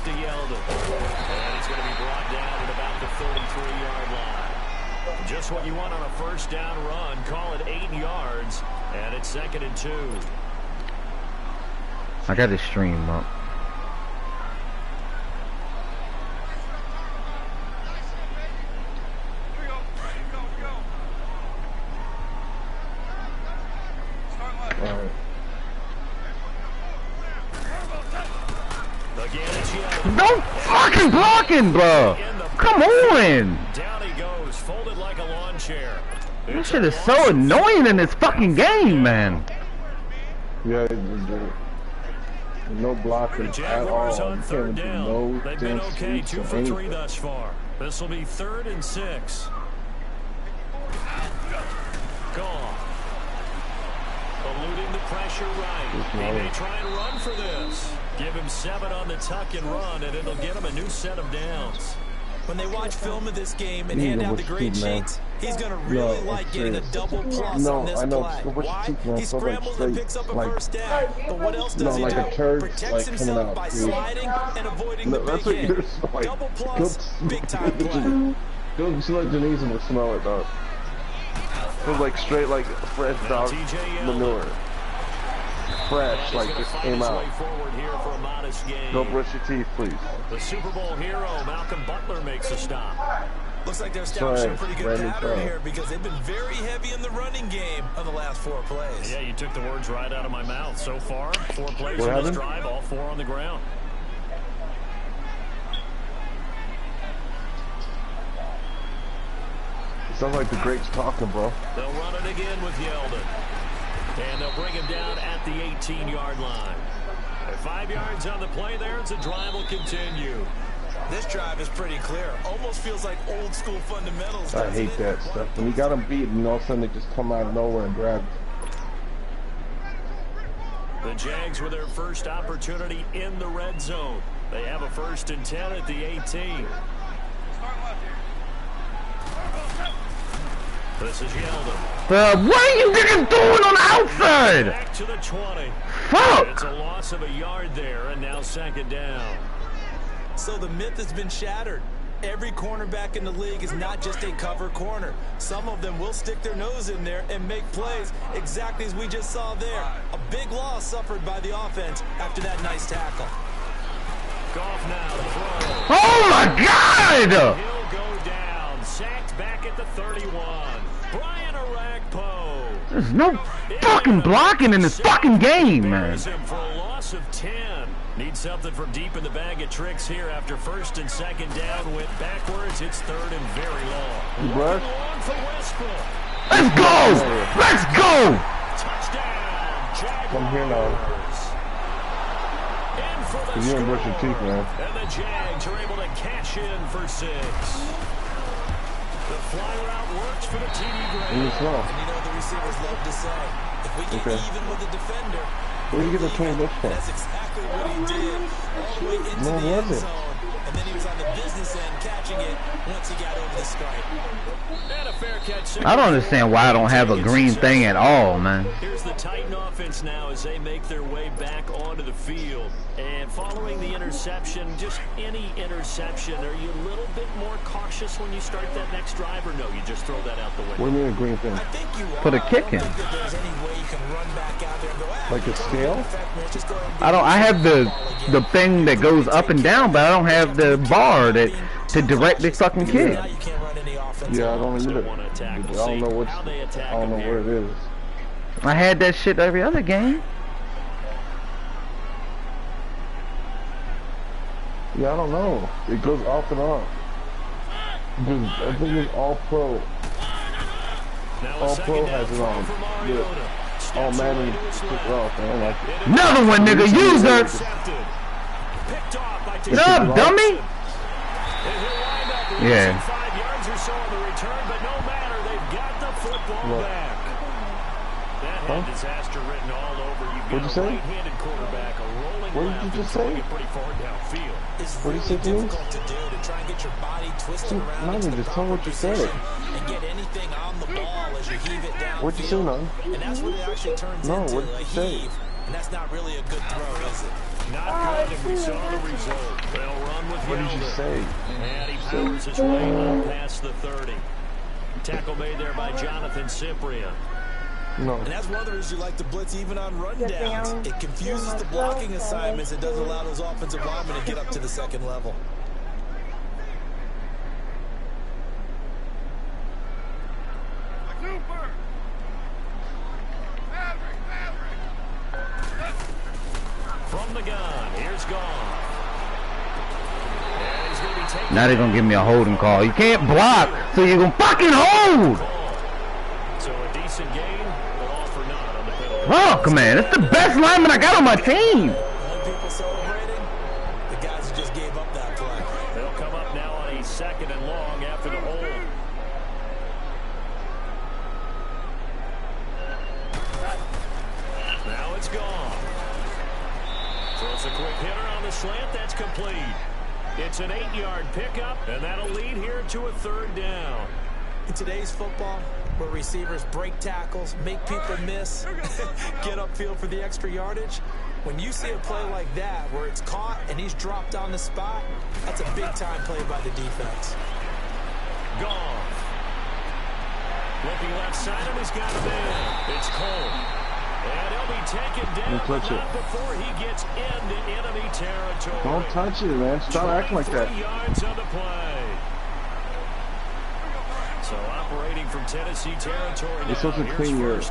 off to Yeldon. And he's going to be brought down at about the 33-yard line. Just what you want on a first down run. Call it 8 yards. And it's 2nd and 2. I got this stream up. No fucking blocking, bro. Come on. Down he goes, folded like a lawn chair. This shit is so annoying in this fucking game, man. Yeah, no blocking at all. On third down. No They've been okay, 2 for 3 thus far. This will be 3rd and 6. Gone. Eluding the pressure right. He may try and run for this. Give him 7 on the tuck and run, and it'll get him a new set of downs. When they watch film of this game and hand out the grade sheets, he's going to really like getting a double plus on this play. Why? He scrambles and picks up a first down. But what else does he do? Protects himself by sliding and avoiding the big hit. Double plus, big time play. Go select Denise and smell it, dog. Feels like straight, like fresh dog manure. Fresh, like just came out. Don't brush your teeth, please. The Super Bowl hero, Malcolm Butler, makes a stop. Looks like they're establishing a pretty good pattern here because they've been very heavy in the running game on the last 4 plays. Yeah, you took the words right out of my mouth. So far, 4 plays in this drive, all 4 on the ground. Sounds like the greats talking, bro. They'll run it again with Yeldon. And they'll bring him down at the 18-yard line. At 5 yards on the play there, the drive will continue. This drive is pretty clear. Almost feels like old school fundamentals. I hate that stuff. When you got them beaten, and all of a sudden they just come out of nowhere and grab. The Jags with their first opportunity in the red zone. They have a 1st and 10 at the 18. This is Yeldon. What are you niggas doing on the outside? Back to the 20. Fuck. It's a loss of a yard there, and now 2nd down. So the myth has been shattered. Every cornerback in the league is not just a cover corner. Some of them will stick their nose in there and make plays exactly as we just saw there. A big loss suffered by the offense after that nice tackle. Goff now to throw. Oh my God! He'll go down. Sacked back at the 31. Brian Arakpo. There's no fucking blocking in this fucking game, man. For a loss of 10. Need something from deep in the bag of tricks here after 1st and 2nd down. Went backwards. It's 3rd and very long. Long for Westbrook. Let's go! Let's go! Touchdown, Jaguars. Come here now. You ain't brush your teeth, man. And the Jags are able to cash in for 6. The fly route works for the TD grab. And you know what the receivers love to say. If we get even with the defender, where did you get the 20 bucks from? That's exactly what he did. All the way into the end zone. And then he was on the business end catching it once he got over the stripe. And a fair catch. I don't understand why I don't have a green thing at all, man. Here's the Titan offense now as they make their way back onto the field. And following the interception, just any interception, are you a little bit more cautious when you start that next drive, or no, you just throw that out the window? What do you mean a green thing? I think you Put a kick in. Like a scale? I have the thing that goes up and down, but I don't have the bar that to direct the fucking kick. Yeah, I don't either. I don't know where it is. I had that shit every other game. Yeah, I don't know. It goes off and on. I think it's all pro. All pro has it on. Yeah. All Madden took it off. I don't like it. Another one, nigga. Use her. Get up, dummy. Yeah. 5 yards or so on the return, but no matter, they've got the football back. That had disaster written all over you. What'd you say? Right-handed quarterback, a rolling what did you just say? Pretty far downfield. It's what really difficult to do to try and get your body twisted around into the tell what you said. And get anything on the ball as you heave it down. What'd you say, man? And that's what it actually turns into, a heave. And that's not really a good throw, is it? Not good, and we saw the result. They'll did you say? And he powers his way on past the 30. Tackle made there by Jonathan Cyprien. No. And that's one of the reasons you like to blitz even on rundowns. It confuses the blocking assignments. It doesn't allow those offensive linemen to get up to the second level. From the gun, here's Goff. And he's going to be taken. Now they're going to give me a holding call. You can't block, so you're going to fucking hold. So a decent gain, but all for naught on the penalty. Fuck, man. It's the best lineman I got on my team. People celebrating, the guys who just gave up that play. They'll come up now on a 2nd and long after the hold. Now it's gone. Throws a quick hitter on the slant. That's complete. It's an 8-yard pickup, and that'll lead here to a 3rd down. In today's football, where receivers break tackles, make people miss, get upfield for the extra yardage, when you see a play like that where it's caught and he's dropped on the spot, that's a big-time play by the defense. Gone. Looking left side, and he's got him in. It's Cole. And he'll be taken down, but not before he gets into enemy territory. Don't touch it, man. Stop acting like that. 23 yards on the play. So operating from Tennessee territory now. You're supposed to clean your at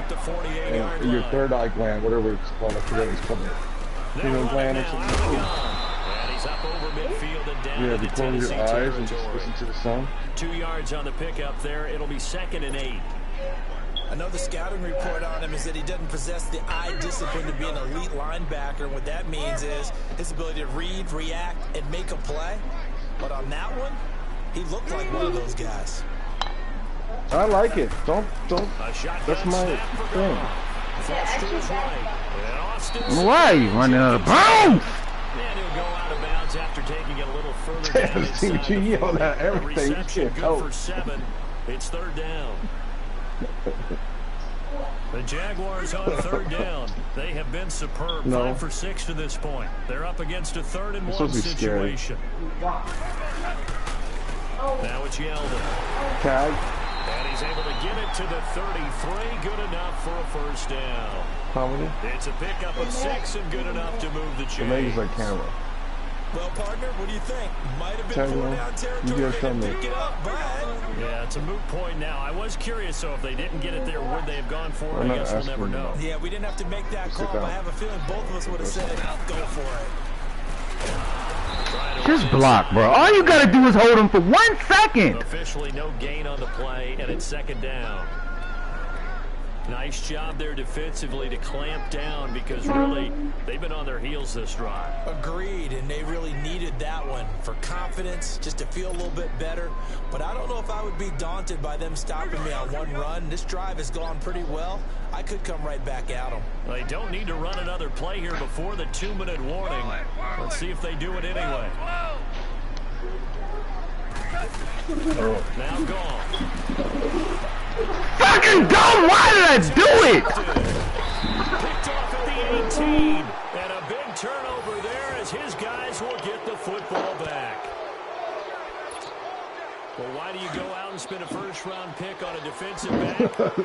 the 48-yard line. Your third eye gland, whatever it's called. I forget what it's called. Cranial gland or something. And he's up over midfield and down Yeah, to if you the close Tennessee your eyes and territory. just listen to the sound. 2 yards on the pickup there. It'll be 2nd and 8. Another scouting report on him is that he doesn't possess the eye discipline to be an elite linebacker. And what that means is his ability to read, react, and make a play. But on that one, he looked like one of those guys. I like it. Don't. That's my thing. Why are you running out of bounds? And he'll go out of bounds after taking it a little further down inside. You yelled at everything. You Reception can't good help. for 7. It's 3rd down. The Jaguars on 3rd down. They have been superb. 5 for 6 to this point. They're up against a 3rd and 1 situation. Now it's Yeldon. Tag. And he's able to get it to the 33. Good enough for a 1st down. How many? It's a pickup of 6 and good enough to move the chain. The legs like camera. Well, partner, what do you think? Might have been 4-down territory to pick it up, but... Yeah, it's a moot point now. I was curious, so if they didn't get it there, would they have gone for it? I guess we'll never know. Yeah, we didn't have to make that call, but I have a feeling both of us would have said, go for it. Just block, bro. All you gotta do is hold him for 1 second. Officially no gain on the play, and it's 2nd down. Nice job there defensively to clamp down because really they've been on their heels this drive. Agreed, and they really needed that one for confidence, just to feel a little bit better. But I don't know if I would be daunted by them stopping me on one run. This drive has gone pretty well. I could come right back at them. They don't need to run another play here before the 2-minute warning. Let's see if they do it anyway. Now gone. Fucking dumb! Why did I do it? Picked off at the 18. And a big turnover there as his guys will get the football back. Well, why do you go out and spend a 1st-round pick on a defensive back?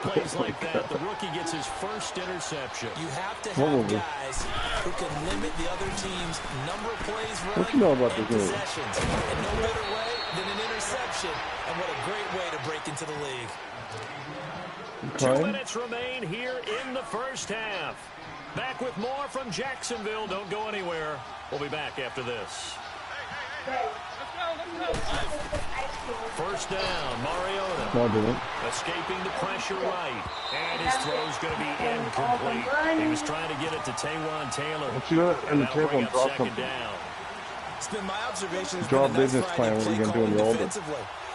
Plays like that, the rookie gets his 1st interception. You have to have guys who can limit the other team's number of plays running what you know about and this possessions. And no better way than an interception. And what a great way to break into the league. 2 minutes remain here in the 1st half. Back with more from Jacksonville. Don't go anywhere. We'll be back after this. 1st down, Mariota. Escaping the pressure right. And his throw's going to be incomplete. He was trying to get it to Taywan Taylor. What you got in the table and drop something? Down. It's been my observation. Draw a business plan what you're going to do when you're older.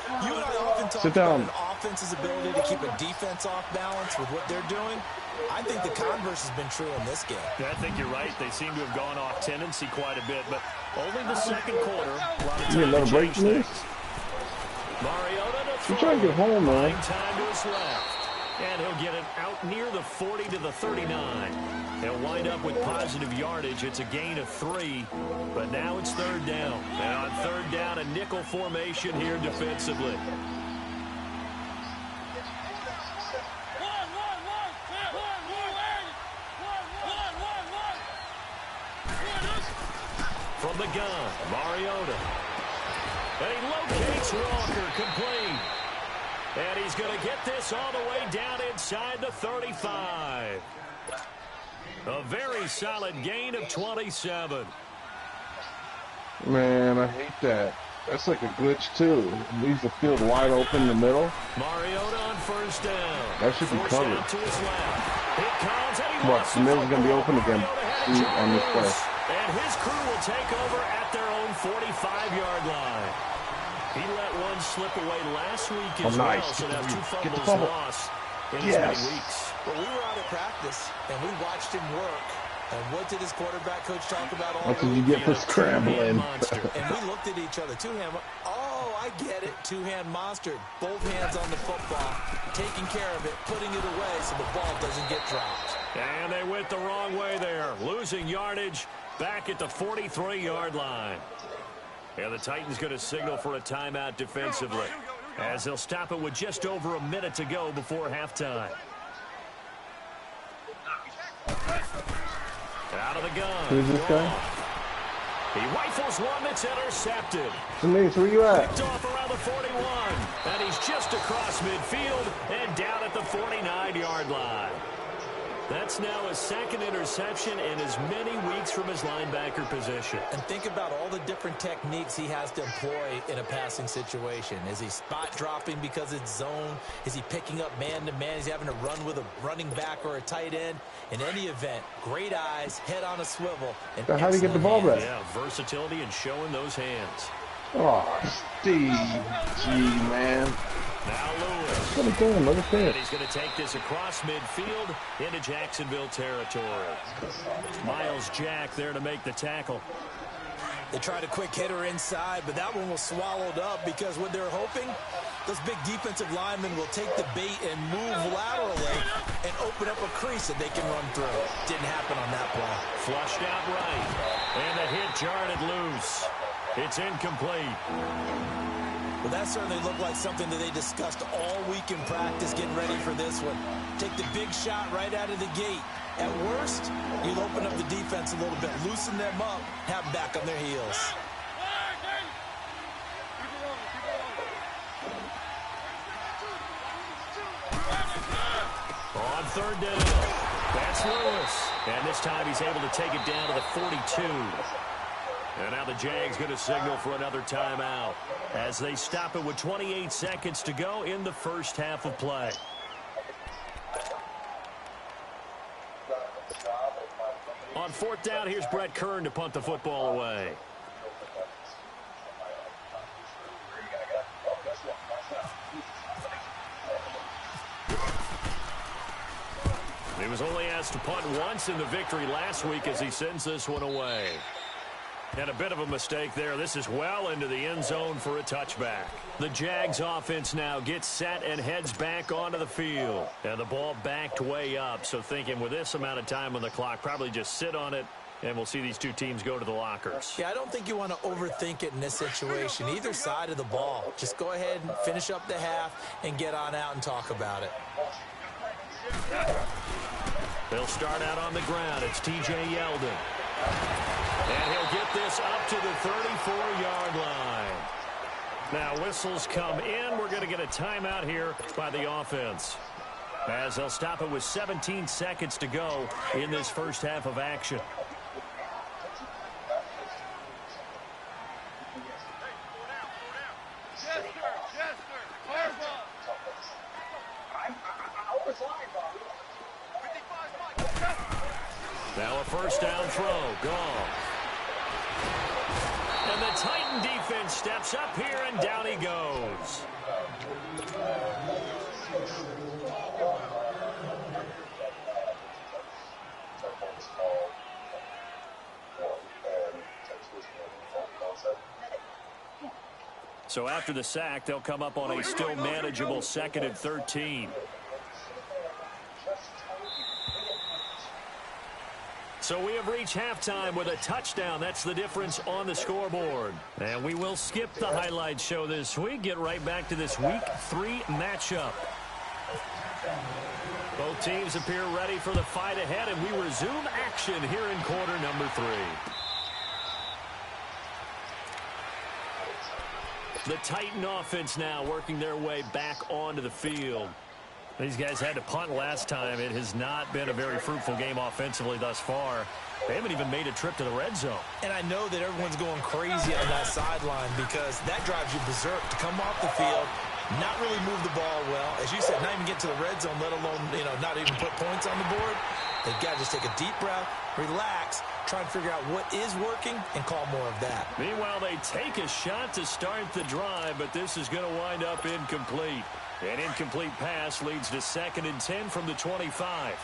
You and I often talk about an offense's ability to keep a defense off balance with what they're doing. I think the converse has been true in this game. Yeah, I think you're right. They seem to have gone off tendency quite a bit, but only the 2nd quarter. A lot of time another break for this? Mariota to throw. You're trying to get home, man. Time to his left. And he'll get it out near the 40 to the 39. He'll wind up with positive yardage. It's a gain of 3, but now it's third down. And on third down, a nickel formation here defensively. From the gun, Mariota. And he locates Walker, complete. And he's going to get this all the way down inside the 35. A very solid gain of 27. Man, I hate that. That's like a glitch, too. It leaves the field wide open in the middle. Mariota on first down. That should be covered. To his left. It comes, and he Watch, the middle's going to be open again on this play. And his crew will take over at their own 45-yard line. He let one slip away last week as well, so now 2 fumbles lost in as many weeks. Well, we were out at practice, and we watched him work. And what did his quarterback coach talk about all week? What did you get for scrambling? And we looked at each other. Two-hand. Oh, I get it. Two-hand monster. Both hands on the football, taking care of it, putting it away so the ball doesn't get dropped. And they went the wrong way there, losing yardage back at the 43-yard line. And the Titans going to signal for a timeout defensively, as they'll stop it with just over a minute to go before halftime. Out of the gun. Who's this guy? He rifles one that's intercepted. Denise, where you at? Picked off around the 41. And he's just across midfield and down at the 49-yard line. That's now his second interception in as many weeks from his linebacker position. And think about all the different techniques he has to employ in a passing situation. Is he spot dropping because it's zone? Is he picking up man-to-man? Is he having to run with a running back or a tight end? In any event, great eyes, head on a swivel. And how do you get the ball back? Yeah, versatility and showing those hands. Oh, Steve G, man. Now Lewis. What are you doing? Look at this. And he's going to take this across midfield into Jacksonville territory. Miles Jack there to make the tackle. They tried a quick hitter inside, but that one was swallowed up because what they're hoping, those big defensive linemen will take the bait and move laterally and open up a crease that they can run through. Didn't happen on that play. Flushed out right. And the hit jarred it loose. It's incomplete. Well, that certainly looked like something that they discussed all week in practice getting ready for this one. Take the big shot right out of the gate. At worst, you'll open up the defense a little bit, loosen them up, have them back on their heels. On third down, that's Lewis. And this time he's able to take it down to the 42. And now the Jags going to signal for another timeout as they stop it with 28 seconds to go in the first half of play. On fourth down, here's Brett Kern to punt the football away. He was only asked to punt once in the victory last week as he sends this one away. And a bit of a mistake there. This is well into the end zone for a touchback. The Jags offense now gets set and heads back onto the field. And the ball backed way up. So thinking with this amount of time on the clock, probably just sit on it, and we'll see these two teams go to the lockers. Yeah, I don't think you want to overthink it in this situation. Either side of the ball. Just go ahead and finish up the half and get on out and talk about it. They'll start out on the ground. It's T.J. Yeldon. And he'll get this up to the 34-yard line. Now whistles come in. We're going to get a timeout here by the offense, as they'll stop it with 17 seconds to go in this first half of action. Now a first down throw, gone. And the Titan defense steps up here, and down he goes. So after the sack, they'll come up on a still manageable 2nd and 13. So we have reached halftime with a touchdown. That's the difference on the scoreboard. And we will skip the highlight show this week. Get right back to this Week 3 matchup. Both teams appear ready for the fight ahead, and we resume action here in quarter number 3. The Titan offense now working their way back onto the field. These guys had to punt last time. It has not been a very fruitful game offensively thus far. They haven't even made a trip to the red zone. And I know that everyone's going crazy on that sideline because that drives you berserk to come off the field, not really move the ball well. As you said, not even get to the red zone, let alone, not even put points on the board. They've got to just take a deep breath, relax, try and figure out what is working, and call more of that. Meanwhile, they take a shot to start the drive, but this is going to wind up incomplete. An incomplete pass leads to 2nd and 10 from the 25.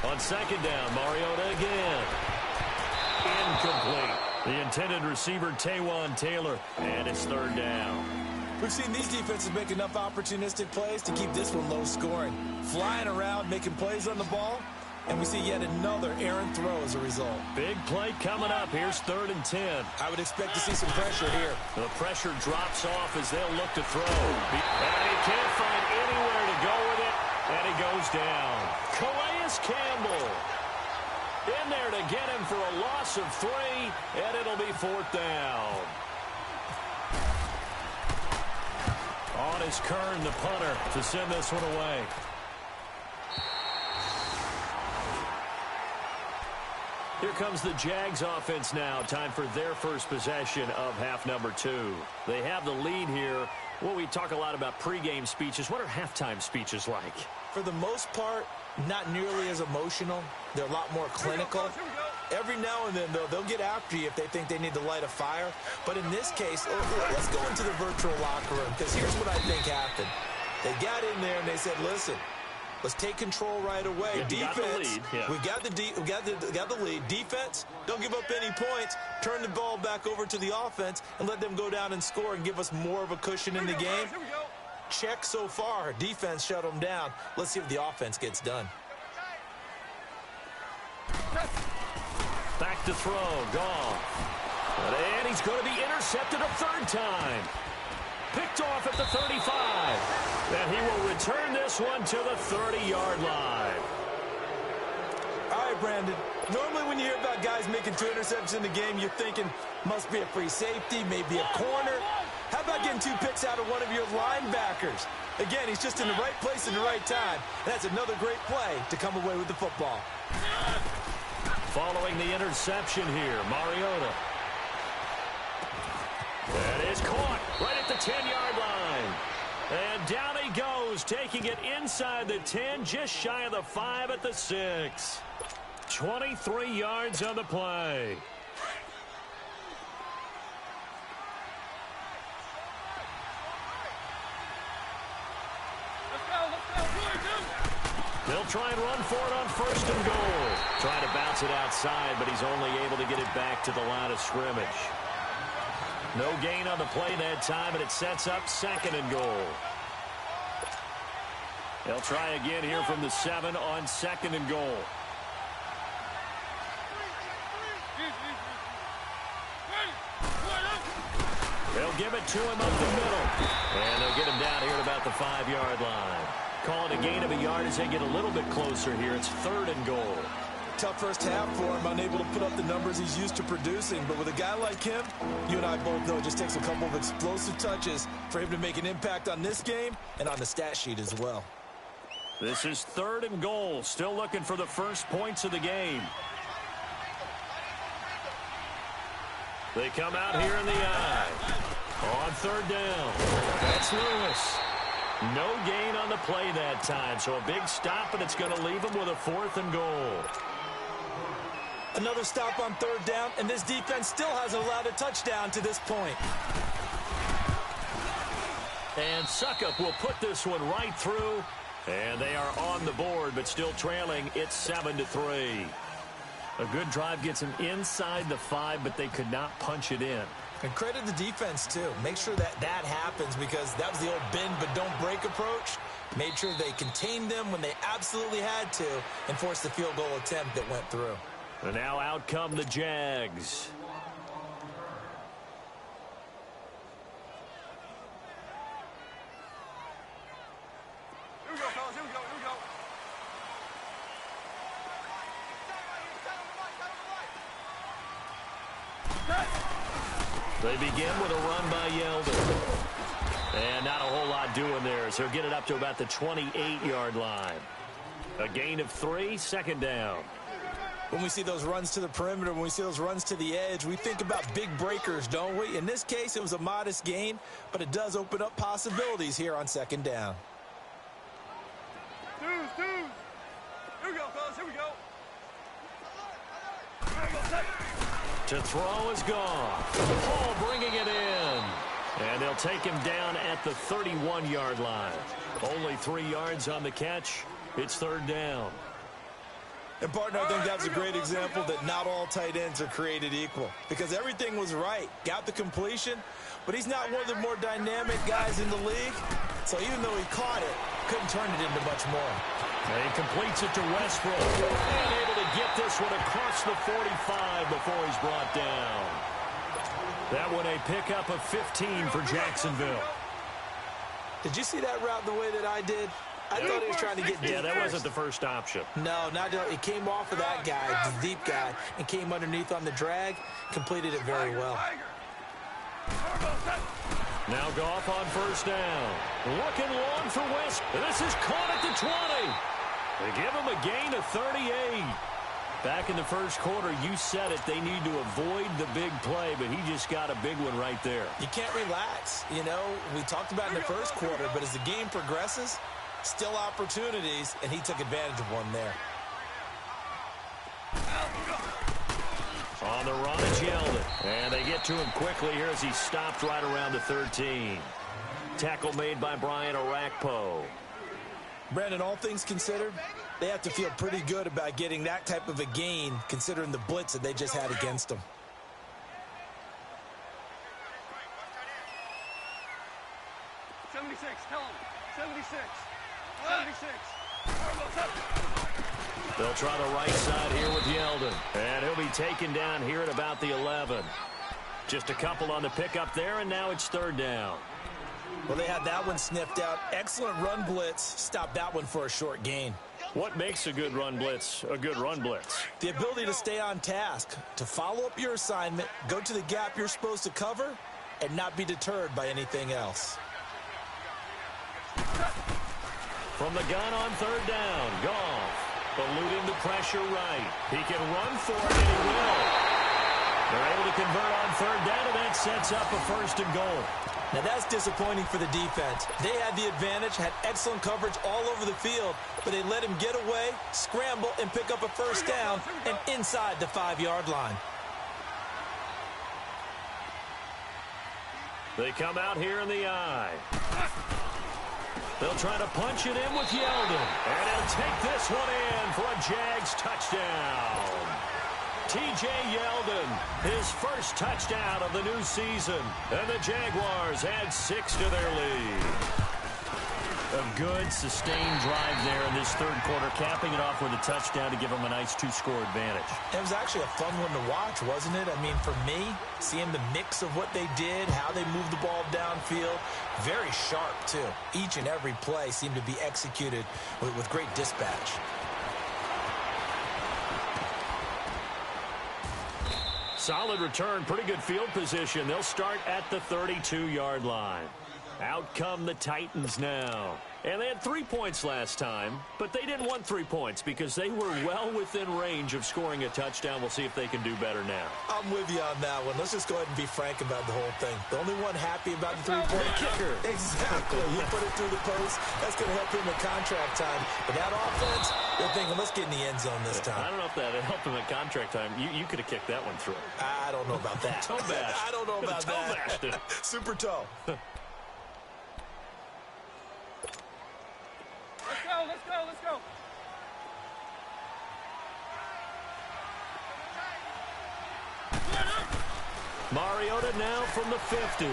On 2nd down, Mariota again. Incomplete. The intended receiver, Taywan Taylor, and it's 3rd down. We've seen these defenses make enough opportunistic plays to keep this one low scoring. Flying around, making plays on the ball, and we see yet another errant throw as a result. Big play coming up. Here's 3rd and 10. I would expect to see some pressure here. The pressure drops off as they'll look to throw. And he can't find anywhere to go with it, and he goes down. Calais Campbell in there to get him for a loss of 3, and it'll be 4th down. On is Kern, the punter, to send this one away. Here comes the Jags offense now. Time for their first possession of half number 2. They have the lead here. Well, we talk a lot about pregame speeches. What are halftime speeches like? For the most part, not nearly as emotional. They're a lot more clinical. Every now and then, though, they'll get after you if they think they need to light a fire. But in this case, let's go into the virtual locker room, because here's what I think happened. They got in there and they said, listen, let's take control right away. Yeah, defense, we got the lead. Defense, don't give up any points. Turn the ball back over to the offense and let them go down and score and give us more of a cushion in the game. Check so far. Defense shut them down. Let's see if the offense gets done. Back to throw. Goff. And he's going to be intercepted a 3rd time. Picked off at the 35. And he will return this one to the 30-yard line. All right, Brandon. Normally when you hear about guys making 2 interceptions in the game, you're thinking must be a free safety, maybe a corner. How about getting 2 picks out of one of your linebackers? Again, he's just in the right place at the right time. And that's another great play to come away with the football. Following the interception here, Mariota. That is caught right at the 10-yard line. And down he goes, taking it inside the 10, just shy of the 5 at the 6. 23 yards on the play. They'll try and run for it on 1st and goal. Trying to bounce it outside, but he's only able to get it back to the line of scrimmage. No gain on the play that time, and it sets up 2nd and goal. They'll try again here from the 7 on 2nd and goal. They'll give it to him up the middle. And they'll get him down here at about the 5-yard line. Call it a gain of a yard as they get a little bit closer here. It's 3rd and goal. Tough first half for him, unable to put up the numbers he's used to producing. But with a guy like him, you and I both know it just takes a couple of explosive touches for him to make an impact on this game and on the stat sheet as well. This is 3rd and goal. Still looking for the first points of the game. They come out here in the eye. On 3rd down. That's Lewis. No gain on the play that time. So a big stop, and it's going to leave him with a 4th and goal. Another stop on 3rd down, and this defense still hasn't allowed a touchdown to this point. And Suckup will put this one right through. And they are on the board, but still trailing. It's 7-3. A good drive gets them inside the 5, but they could not punch it in. And credit the defense, too. Make sure that that happens because that was the old bend but don't break approach. Made sure they contained them when they absolutely had to and forced the field goal attempt that went through. And now out come the Jags. Here we go, fellas. Here we go. Here we go. They begin with a run by Yeldon. And not a whole lot doing there, so he'll get it up to about the 28-yard line. A gain of 3, second down. When we see those runs to the perimeter, when we see those runs to the edge, we think about big breakers, don't we? In this case, it was a modest gain, but it does open up possibilities here on second down. Dudes. Here we go, fellas. Here we go. To throw is gone. Hall bringing it in. And they'll take him down at the 31-yard line. Only 3 yards on the catch. It's third down. And, partner, I think that's a great example that not all tight ends are created equal because everything was right. Got the completion, but he's not one of the more dynamic guys in the league. So even though he caught it, couldn't turn it into much more. And he completes it to Westbrook. And able to get this one across the 45 before he's brought down. That one a pickup of 15 for Jacksonville. Did you see that route the way that I did? I thought he was trying to get deep. Yeah, that wasn't the first option. No, not it came off of that guy, the deep guy, and came underneath on the drag. Completed it very well. Now Goff on first down. Looking long for West. This is caught at the 20. They give him a gain of 38. Back in the first quarter, you said it, they need to avoid the big play, but he just got a big one right there. You can't relax. You know, we talked about in the first quarter, but as the game progresses, still opportunities, and he took advantage of one there. On the run, it's Yeldon. And they get to him quickly here as he stopped right around the 13. Tackle made by Brian Orakpo. Brandon, all things considered, they have to feel pretty good about getting that type of a gain considering the blitz that they just had against them. Tell him. 76. 76. They'll try the right side here with Yeldon. And he'll be taken down here at about the 11. Just a couple on the pickup there, and now it's third down. Well, they had that one sniffed out. Excellent run blitz. Stopped that one for a short gain. What makes a good run blitz a good run blitz? The ability to stay on task, to follow up your assignment, go to the gap you're supposed to cover, and not be deterred by anything else. From the gun on third down, Goff eluding the pressure right. He can run for it, and he will. They're able to convert on third down, and that sets up a first and goal. Now, that's disappointing for the defense. They had the advantage, had excellent coverage all over the field, but they let him get away, scramble, and pick up a first down and inside the 5-yard line. They come out here in the eye. They'll try to punch it in with Yeldon. And he'll take this one in for a Jags touchdown. T.J. Yeldon, his first touchdown of the new season. And the Jaguars add 6 to their lead. A good, sustained drive there in this third quarter, capping it off with a touchdown to give them a nice 2-score advantage. It was actually a fun one to watch, wasn't it? I mean, for me, seeing the mix of what they did, how they moved the ball downfield, very sharp, too. Each and every play seemed to be executed with great dispatch. Solid return, pretty good field position. They'll start at the 32-yard line. Out come the Titans now. And they had 3 points last time, but they didn't want 3 points because they were well within range of scoring a touchdown. We'll see if they can do better now. I'm with you on that one. Let's just go ahead and be frank about the whole thing. The only one happy about the three-point kicker. Exactly. He put it through the post. That's going to help him in contract time. But that offense, they're thinking, let's get in the end zone this time. I don't know if that helped him in contract time. You could have kicked that one through. I don't know about that. Toe bashed. I don't know about toe bashed it. Super toe. Let's go, let's go. Mariota now from the 50.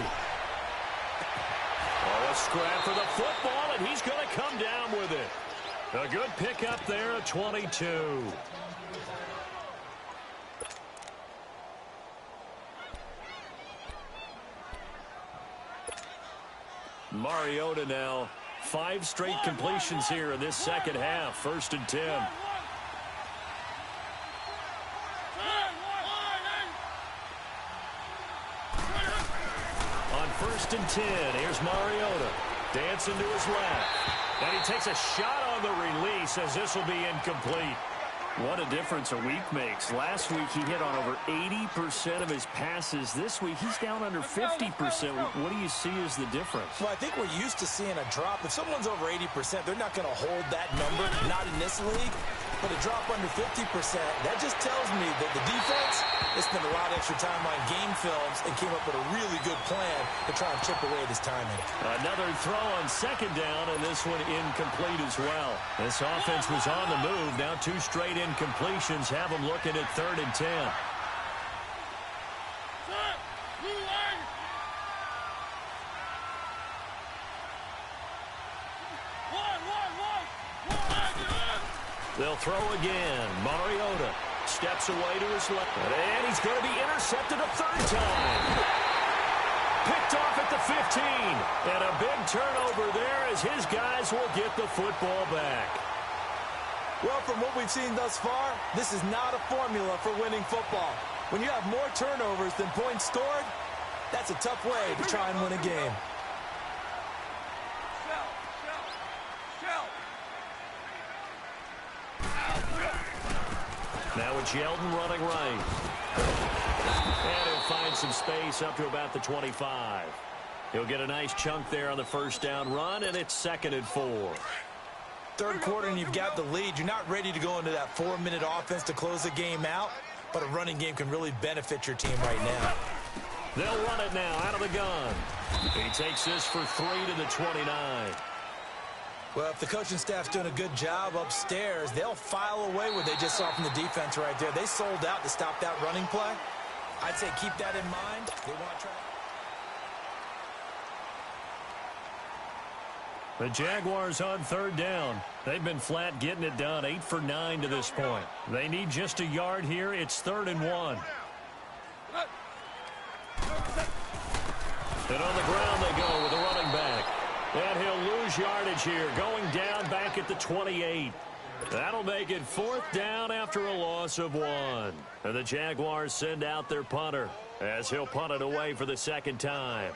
Oh, a scrap for the football, and he's going to come down with it. A good pickup there at 22. Mariota now. 5 straight completions here in this second half. 1st and 10. On 1st and 10, here's Mariota. Dancing to his left. And he takes a shot on the release as this will be incomplete. What a difference a week makes. Last week he hit on over 80% of his passes. This week he's down under 50%. What do you see as the difference? Well, I think we're used to seeing a drop. If someone's over 80%, they're not going to hold that number, not in this league. But a drop under 50%, that just tells me that the defense has spent a lot of extra time on game films and came up with a really good plan to try and chip away at his timing. Another throw on 2nd down, and this one incomplete as well. This offense was on the move. Now 2 straight incompletions have them looking at 3rd and 10. They'll throw again. Mariota steps away to his left. And he's going to be intercepted a 3rd time. Picked off at the 15. And a big turnover there as his guys will get the football back. Well, from what we've seen thus far, this is not a formula for winning football. When you have more turnovers than points scored, that's a tough way to try and win a game. Now it's Yeldon running right. And he'll find some space up to about the 25. He'll get a nice chunk there on the 1st down run, and it's 2nd and 4. 3rd quarter and you've got the lead. You're not ready to go into that 4-minute offense to close the game out, but a running game can really benefit your team right now. They'll run it now out of the gun. He takes this for 3 to the 29. Well, if the coaching staff's doing a good job upstairs, they'll file away what they just saw from the defense right there. They sold out to stop that running play. I'd say keep that in mind. They want to try. The Jaguars on 3rd down. They've been flat getting it done, 8 for 9 to this point. They need just a yard here. It's 3rd and 1. And on the ground they go with a running back. And he'll lose yardage here, going down back at the 28. That'll make it 4th down after a loss of 1. And the Jaguars send out their punter as he'll punt it away for the 2nd time.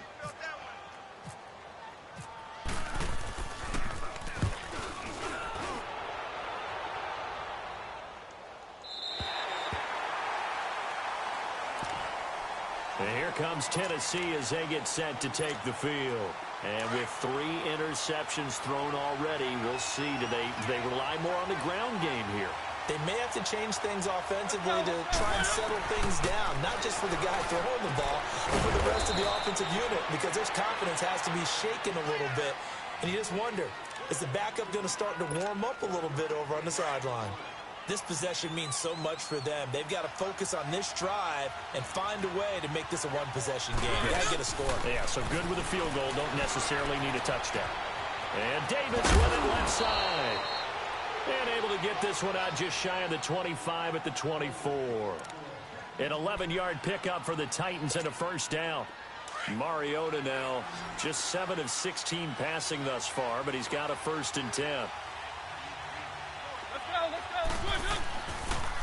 And here comes Tennessee as they get set to take the field. And with 3 interceptions thrown already, we'll see. Do they rely more on the ground game here? They may have to change things offensively to try and settle things down, not just for the guy throwing the ball, but for the rest of the offensive unit, because their confidence has to be shaken a little bit. And you just wonder, is the backup going to start to warm up a little bit over on the sideline? This possession means so much for them. They've got to focus on this drive and find a way to make this a one-possession game. You got to get a score. Yeah, so good with a field goal. Don't necessarily need a touchdown. And Davis with it left side. And able to get this one out just shy of the 25 at the 24. An 11-yard pickup for the Titans and a 1st down. Mariota now just 7 of 16 passing thus far, but he's got a 1st and 10.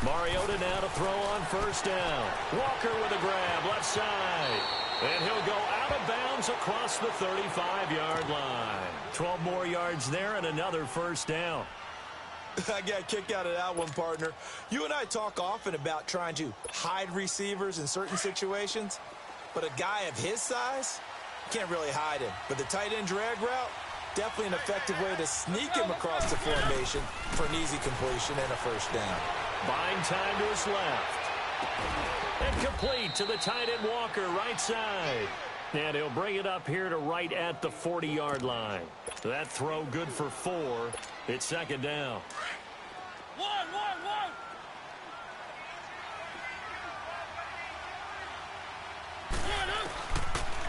Mariota now to throw on 1st down. Walker with a grab, left side. And he'll go out of bounds across the 35-yard line. 12 more yards there and another 1st down. I got a kick out of that one, partner. You and I talk often about trying to hide receivers in certain situations, but a guy of his size can't really hide him. But the tight end drag route, definitely an effective way to sneak him across the formation for an easy completion and a 1st down. Buying time to his left. And complete to the tight end Walker, right side. And he'll bring it up here to right at the 40-yard line. That throw good for 4. It's 2nd down.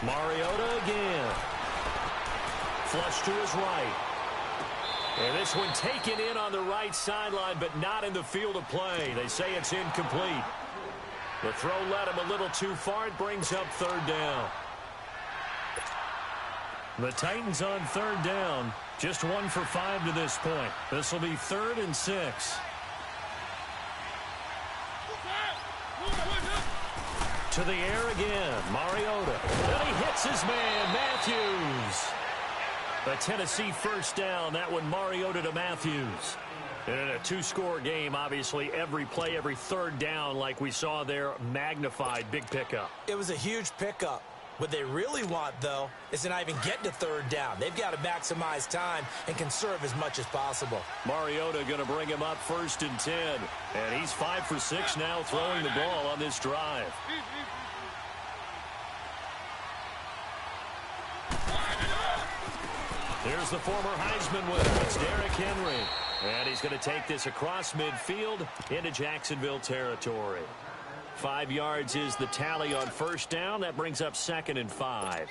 Mariota again. Flush to his right. And this one taken in on the right sideline, but not in the field of play. They say it's incomplete. The throw led him a little too far. It brings up third down. The Titans on third down. Just 1 for 5 to this point. This will be 3rd and 6. To the air again. Mariota. And he hits his man, Matthews. A Tennessee first down. That one Mariota to Matthews. And in a 2-score game, obviously, every play, every third down, like we saw there, magnified. Big pickup. It was a huge pickup. What they really want, though, is to not even get to third down. They've got to maximize time and conserve as much as possible. Mariota going to bring him up 1st and 10. And he's 5 for 6 now throwing the ball on this drive. Here's the former Heisman winner. It's Derrick Henry. And he's going to take this across midfield into Jacksonville territory. 5 yards is the tally on first down. That brings up 2nd and 5.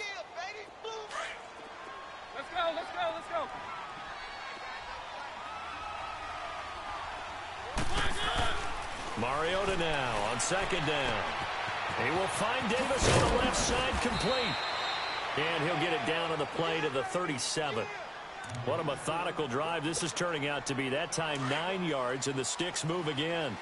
Let's go, let's go, let's go. Mariota now on 2nd down. He will find Davis on the left side, complete. And he'll get it down on the play to the 37. What a methodical drive this is turning out to be. That time 9 yards, and the sticks move again.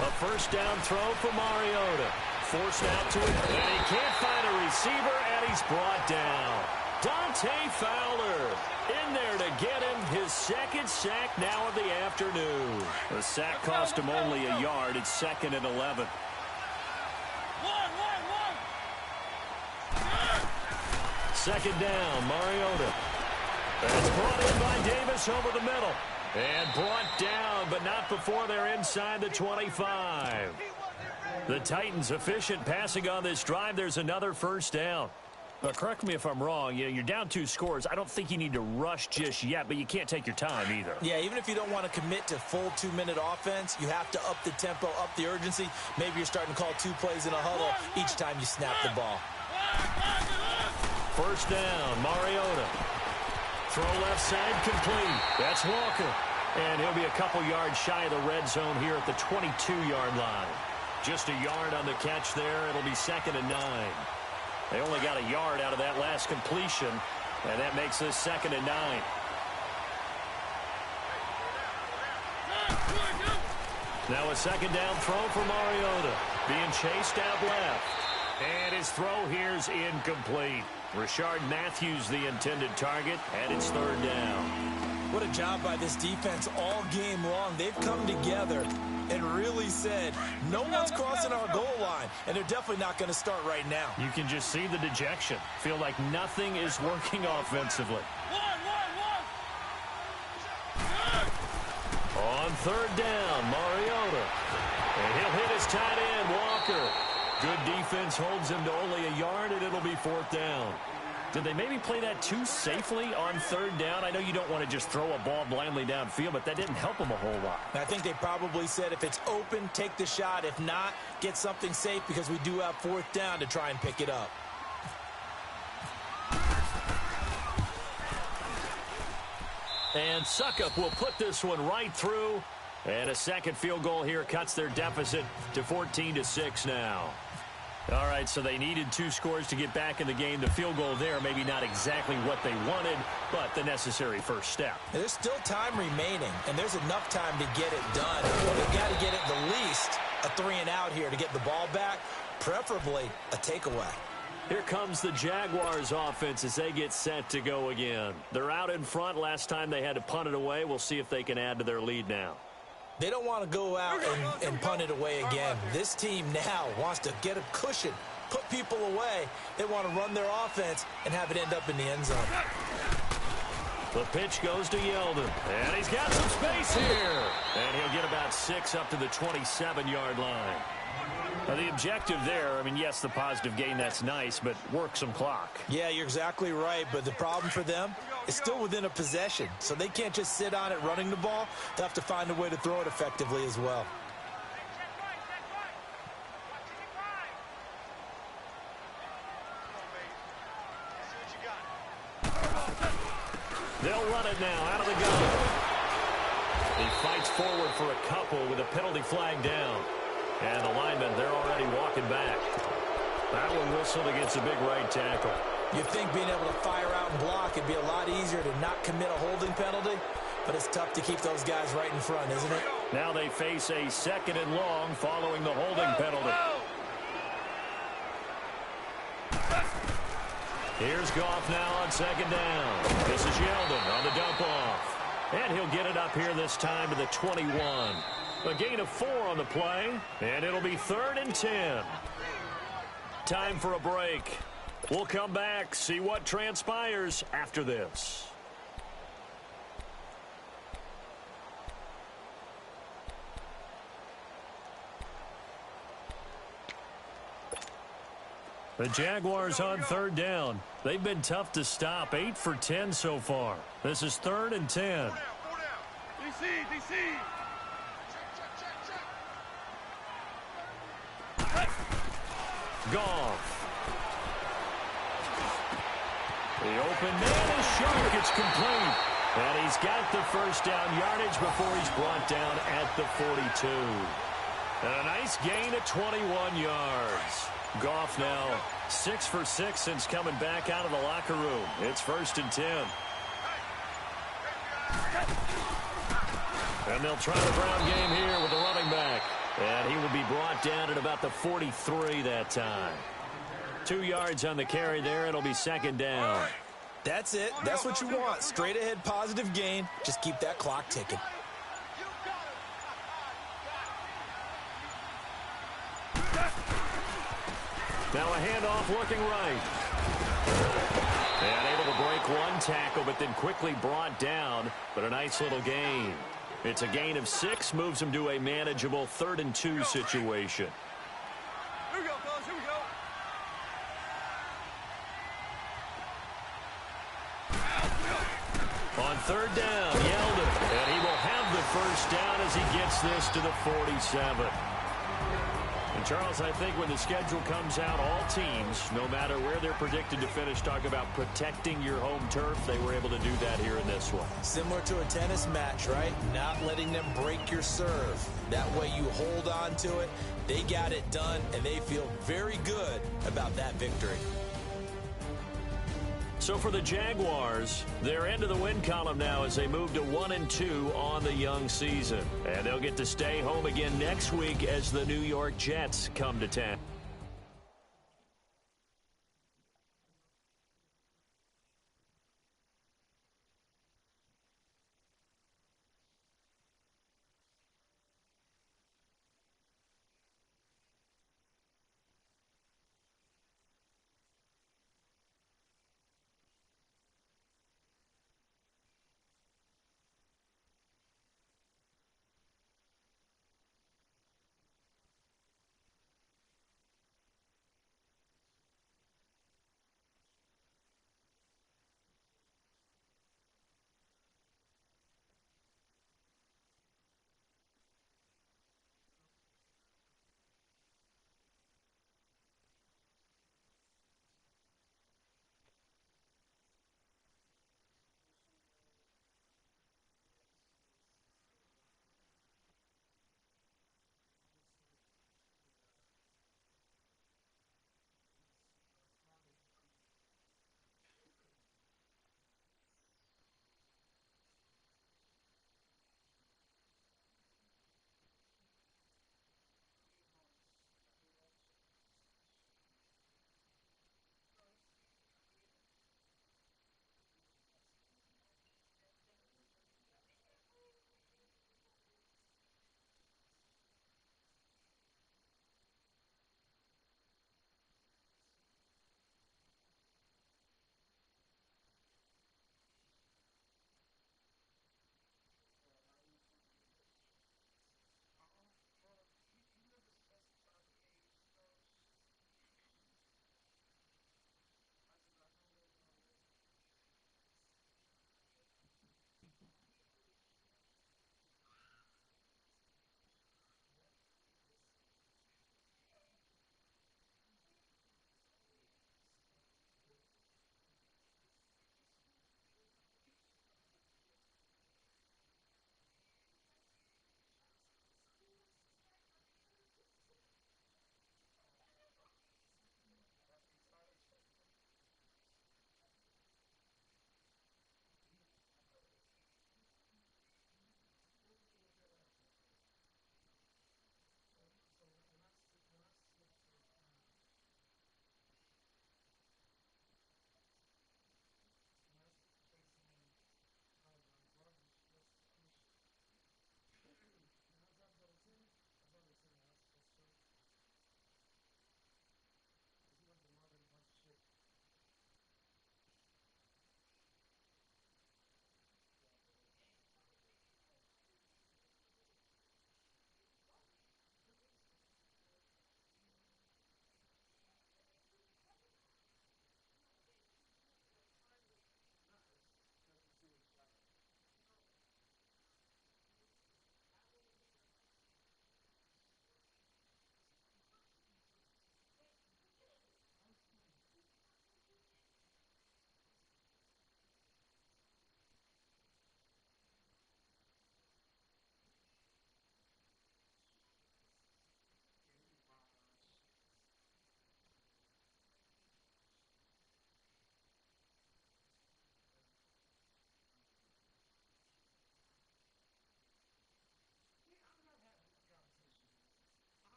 A first down throw for Mariota. Forced out to it, and he can't find a receiver, and he's brought down. Dante Fowler in there to get him his 2nd sack now of the afternoon. The sack cost him only a yard. It's 2nd and 11. Second down, Mariota. It's brought in by Davis over the middle. And brought down, but not before they're inside the 25. The Titans efficient passing on this drive. There's another first down. Correct me if I'm wrong. You're down 2 scores. I don't think you need to rush just yet, but you can't take your time either. Yeah, even if you don't want to commit to full 2-minute offense, you have to up the tempo, up the urgency. Maybe you're starting to call 2 plays in a huddle each time you snap the ball. First down, Mariota. Throw left side, complete. That's Walker. And he'll be a couple yards shy of the red zone here at the 22-yard line. Just a yard on the catch there. It'll be 2nd and 9. They only got a yard out of that last completion, and that makes this 2nd and 9. Now a second down throw for Mariota. Being chased out left. And his throw here's incomplete. Rashard Matthews the intended target, and it's 3rd down. What a job by this defense all game long. They've come together and really said, no one's crossing our goal line, and they're definitely not going to start right now. You can just see the dejection. Feel like nothing is working offensively. On 3rd down, Mariota. And he'll hit his tight end, Walker. Good defense holds him to only a yard, and it'll be 4th down. Did they maybe play that too safely on 3rd down? I know you don't want to just throw a ball blindly downfield, but that didn't help them a whole lot. I think they probably said if it's open, take the shot. If not, get something safe because we do have 4th down to try and pick it up. And Suckup will put this one right through. And a second field goal here cuts their deficit to 14-6 now. All right, so they needed 2 scores to get back in the game. The field goal there, maybe not exactly what they wanted, but the necessary first step. There's still time remaining, and there's enough time to get it done. Well, they've got to get it the least a 3-and-out here to get the ball back, preferably a takeaway. Here comes the Jaguars offense as they get set to go again. They're out in front. Last time they had to punt it away. We'll see if they can add to their lead now. They don't want to go out and punt it away again. This team now wants to get a cushion, put people away. They want to run their offense and have it end up in the end zone. The pitch goes to Yeldon, and he's got some space here. And he'll get about 6 up to the 27-yard line. Now, the objective there, I mean, yes, the positive gain, that's nice, but work some clock. Yeah, you're exactly right, but the problem for them is still within a possession, so they can't just sit on it running the ball. They'll have to find a way to throw it effectively as well. They'll run it now out of the gun. He fights forward for a couple with a penalty flag down. And the linemen, they're already walking back. That one whistled against a big right tackle. You'd think being able to fire out and block would be a lot easier to not commit a holding penalty, but it's tough to keep those guys right in front, isn't it? Now they face a 2nd and long following the holding penalty. Here's Goff now on 2nd down. This is Yeldon on the dump off. And he'll get it up here this time to the 21. A gain of 4 on the play, and it'll be 3rd and 10. Time for a break. We'll come back, see what transpires after this. The Jaguars on 3rd down. They've been tough to stop. 8 for 10 so far. This is 3rd and 10. DC. Goff. The open man is short. It's complete. And he's got the first down yardage before he's brought down at the 42. And a nice gain of 21 yards. Goff now 6 for 6 since coming back out of the locker room. It's 1st and 10. And they'll try the ground game here with the running back. And he will be brought down at about the 43 that time. 2 yards on the carry there. It'll be 2nd down. That's it. That's what you want. Straight ahead positive gain. Just keep that clock ticking. Now a handoff looking right. And able to break one tackle, but then quickly brought down. But a nice little gain. It's a gain of 6, moves him to a manageable 3rd and 2 situation. Here we go, fellas. Here we go. On 3rd down, Yeldon. And he will have the first down as he gets this to the 47. And Charles, I think when the schedule comes out, all teams, no matter where they're predicted to finish, talk about protecting your home turf. They were able to do that here in this one. Similar to a tennis match, right? Not letting them break your serve. That way you hold on to it. They got it done, and they feel very good about that victory. So for the Jaguars, they're into the win column now as they move to 1-2 on the young season. And they'll get to stay home again next week as the New York Jets come to town.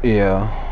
Yeah.